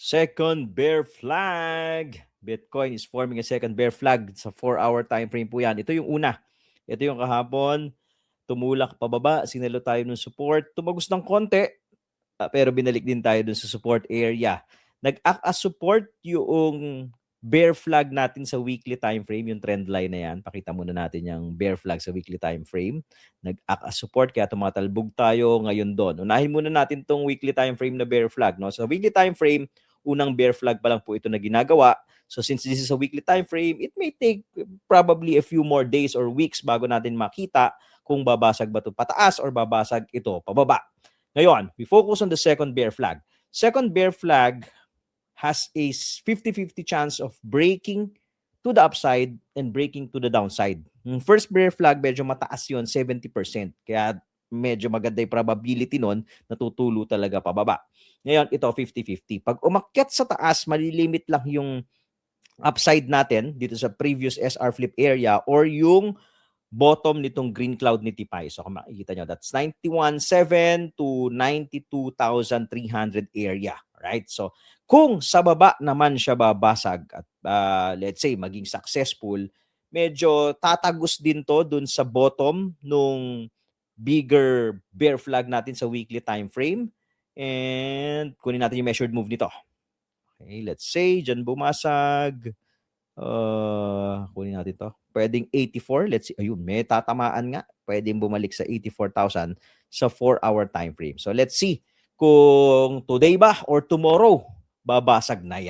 Second bear flag. Bitcoin is forming a second bear flag sa 4-hour time frame po yan. Ito yung una. Ito yung kahapon. Tumulak pababa. Sinalo tayo ng support. Tumagos ng konti. Pero binalik din tayo dun sa support area. Nag-act as support yung bear flag natin sa weekly time frame, yung trend line na yan. Pakita muna natin yung bear flag sa weekly time frame. Nag-act as support, kaya tumatalbog tayo ngayon doon. Unahin muna natin tong weekly time frame na bear flag. No? Sa weekly time frame, unang bear flag pa lang po ito na ginagawa. So since this is a weekly time frame, it may take probably a few more days or weeks bago natin makita kung babasag ba ito pataas or babasag ito pababa. Ngayon, we focus on the second bear flag. Second bear flag has a 50-50 chance of breaking to the upside and breaking to the downside. Yung first bear flag, medyo mataas yun, 70%. Kaya medyo maganda yung probability nun na tutulo talaga pababa. Ngayon, ito 50-50. Pag umakyat sa taas, malilimit lang yung upside natin dito sa previous SR flip area or yung bottom nitong green cloud ni Tipay. So kung makikita nyo, that's 91.7 to 92,300 area. Right? So kung sa baba naman siya babasag at let's say maging successful, medyo tatagos din to dun sa bottom nung bigger bear flag natin sa weekly time frame. And kunin natin yung measured move nito. Okay, let's say dyan bumasag. Kunin natin to. Pwedeng 84. Let's see. Ayun, may tatamaan nga. Pwedeng bumalik sa 84,000 sa 4-hour time frame. So let's see kung today ba or tomorrow babasag na yan.